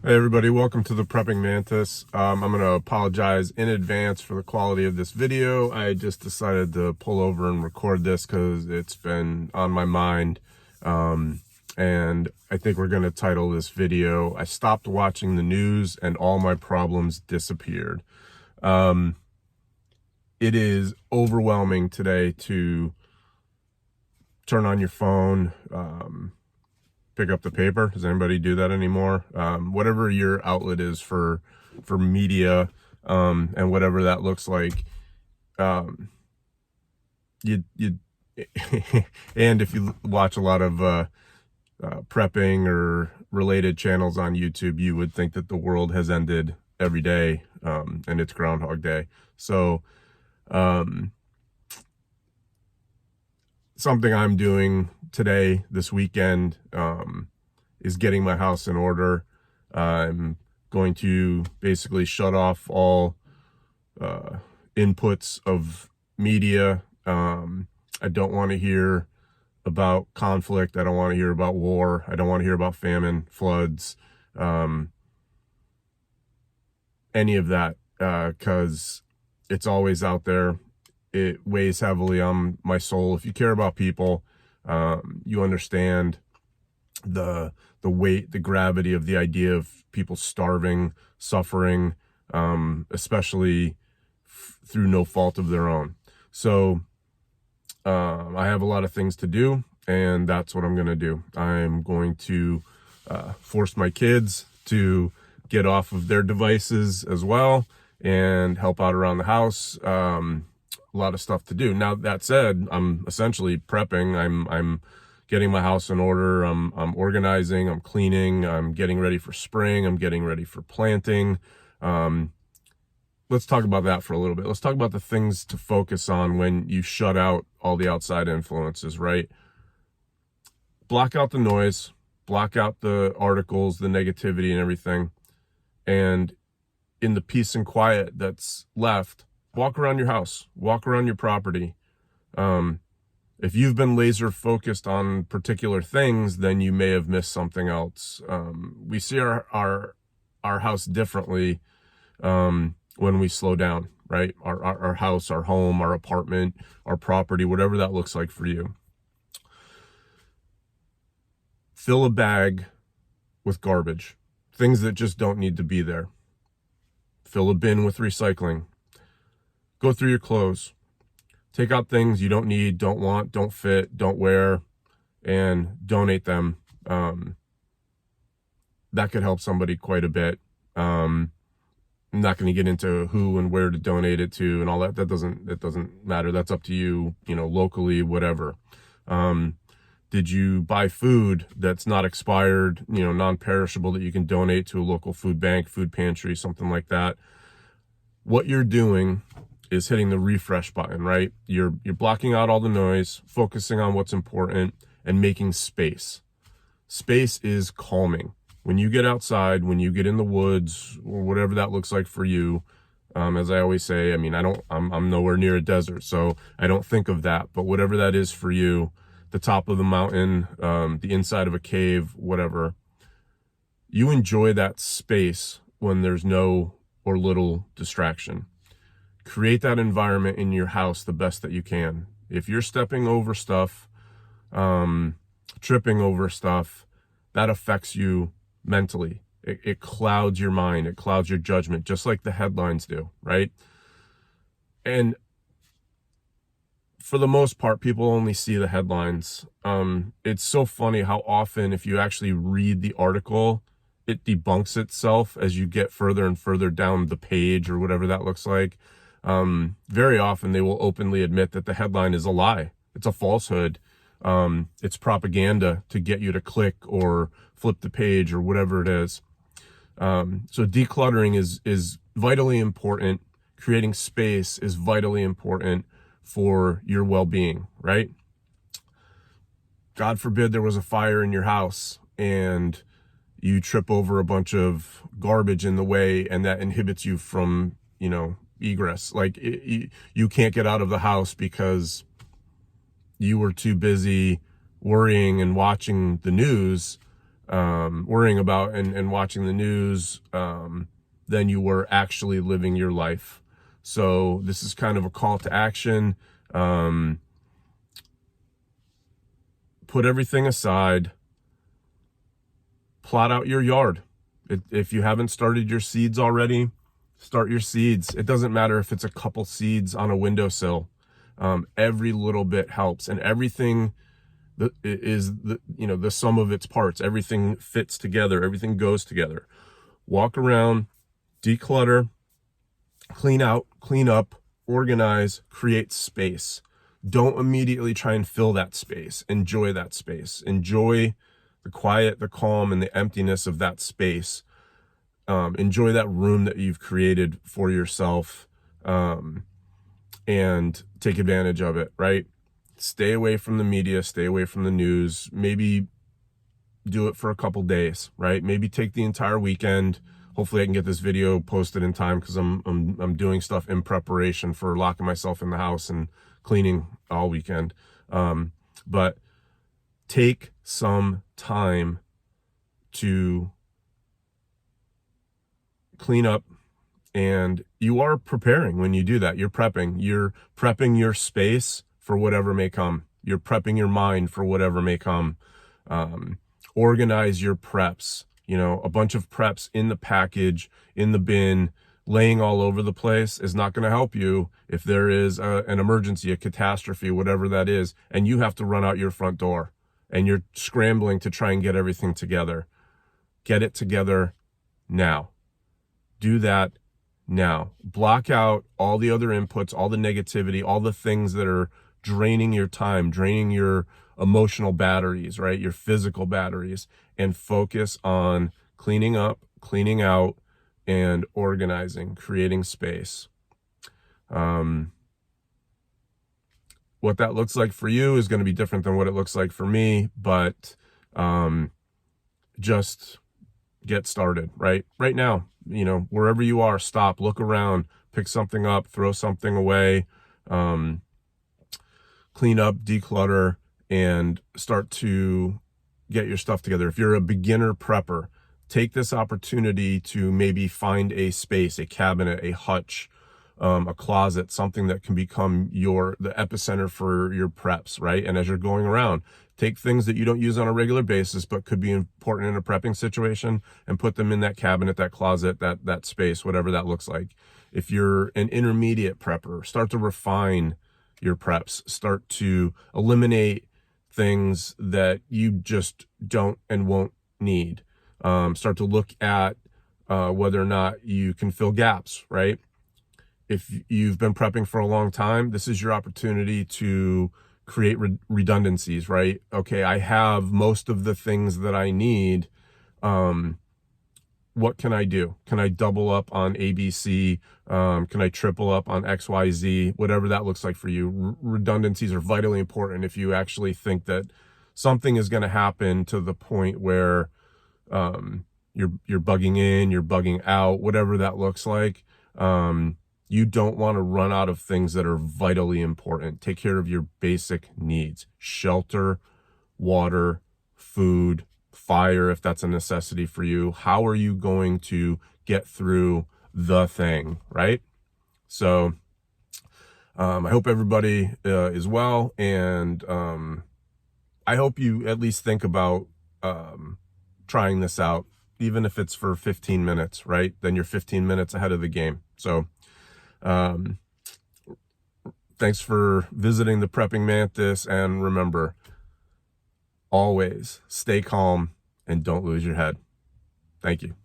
Hey everybody, welcome to the Prepping Mantis. I'm going to apologize in advance for the quality of this video. I just decided to pull over and record this because it's been on my mind. And I think we're going to title this video, I Stopped Watching the News and All My Problems Disappeared. It is overwhelming today to turn on your phone, pick up the paper. Does anybody do that anymore? Whatever your outlet is for media, and whatever that looks like, you and if you watch a lot of prepping or related channels on YouTube, you would think that the world has ended every day, and it's Groundhog Day. So something I'm doing today, this weekend, is getting my house in order. I'm going to basically shut off all inputs of media. I don't want to hear about conflict. I don't want to hear about war. I don't want to hear about famine, floods, any of that, because it's always out there. It weighs heavily on my soul. If you care about people, you understand the weight, the gravity of the idea of people starving, suffering, especially through no fault of their own. So I have a lot of things to do, and that's what I'm going to do. I'm going to force my kids to get off of their devices as well and help out around the house. A lot of stuff to do. Now, that said, I'm essentially prepping. I'm getting my house in order. I'm organizing, I'm cleaning, I'm getting ready for spring, I'm getting ready for planting. Let's talk about that for a little bit. Let's talk about the things to focus on when you shut out all the outside influences, right? Block out the noise, block out the articles, the negativity and everything. And in the peace and quiet that's left, walk around your house, walk around your property. If you've been laser focused on particular things, then you may have missed something else. We see our house differently when we slow down, right? Our house, our home, our apartment, our property, whatever that looks like for you. Fill a bag with garbage, things that just don't need to be there. Fill a bin with recycling. Go through your clothes. Take out things you don't need, don't want, don't fit, don't wear, and donate them. That could help somebody quite a bit. I'm not going to get into who and where to donate it to and all that. It doesn't matter. That's up to you, locally, whatever. Did you buy food that's not expired, non-perishable, that you can donate to a local food bank, food pantry, something like that? What you're doing is hitting the refresh button, right? You're blocking out all the noise, focusing on what's important, and making space. Space is calming. When you get outside, when you get in the woods, or whatever that looks like for you, as I always say, I'm nowhere near a desert, so I don't think of that. But whatever that is for you, the top of the mountain, the inside of a cave, whatever, you enjoy that space when there's no or little distraction. Create that environment in your house the best that you can. If you're stepping over stuff, tripping over stuff, that affects you mentally. It clouds your mind. It clouds your judgment, just like the headlines do, right? And for the most part, people only see the headlines. It's so funny how often, if you actually read the article, it debunks itself as you get further and further down the page, or whatever that looks like. Very often they will openly admit that the headline is a lie. It's a falsehood. It's propaganda to get you to click or flip the page or whatever it is. So decluttering is vitally important. Creating space is vitally important for your well-being, right? God forbid there was a fire in your house and you trip over a bunch of garbage in the way, and that inhibits you from, egress. Like you can't get out of the house because you were too busy worrying and watching the news. worrying about and watching the news than you were actually living your life. So this is kind of a call to action. Put everything aside, plot out your yard. If you haven't started your seeds already, start your seeds. It doesn't matter if it's a couple seeds on a windowsill. Every little bit helps, and everything is the sum of its parts. Everything fits together. Everything goes together. Walk around, declutter, clean out, clean up, organize, create space. Don't immediately try and fill that space. Enjoy that space. Enjoy the quiet, the calm, and the emptiness of that space. Enjoy that room that you've created for yourself, and take advantage of it, right? Stay away from the media, stay away from the news. Maybe do it for a couple days, right? Maybe take the entire weekend. Hopefully I can get this video posted in time, because I'm doing stuff in preparation for locking myself in the house and cleaning all weekend. But take some time to clean up, and you are preparing when you do that. You're prepping your space for whatever may come. You're prepping your mind for whatever may come. Organize your preps. A bunch of preps in the package, in the bin, laying all over the place is not going to help you if there is an emergency, a catastrophe, whatever that is, and you have to run out your front door and you're scrambling to try and get everything together. Get it together now. Do that now. Block out all the other inputs, all the negativity, all the things that are draining your time, draining your emotional batteries, right? Your physical batteries, and focus on cleaning up, cleaning out, and organizing, creating space. What that looks like for you is going to be different than what it looks like for me, but just get started, right? Right now, wherever you are, stop, look around, pick something up, throw something away, clean up, declutter, and start to get your stuff together. If you're a beginner prepper, take this opportunity to maybe find a space, a cabinet, a hutch, a closet, something that can become the epicenter for your preps, right? And as you're going around, take things that you don't use on a regular basis but could be important in a prepping situation and put them in that cabinet, that closet, that space, whatever that looks like. If you're an intermediate prepper, start to refine your preps. Start to eliminate things that you just don't and won't need. Start to look at whether or not you can fill gaps, right? If you've been prepping for a long time, this is your opportunity to create redundancies, right? Okay, I have most of the things that I need. What can I do? Can I double up on ABC? Can I triple up on XYZ? Whatever that looks like for you. Redundancies are vitally important if you actually think that something is going to happen to the point where you're bugging in, you're bugging out, whatever that looks like. You don't want to run out of things that are vitally important. Take care of your basic needs: shelter, water, food, fire, if that's a necessity for you. How are you going to get through the thing, right? So I hope everybody is well, and I hope you at least think about trying this out, even if it's for 15 minutes, right? Then you're 15 minutes ahead of the game. So thanks for visiting the Prepping Mantis, and remember, always stay calm and don't lose your head. Thank you.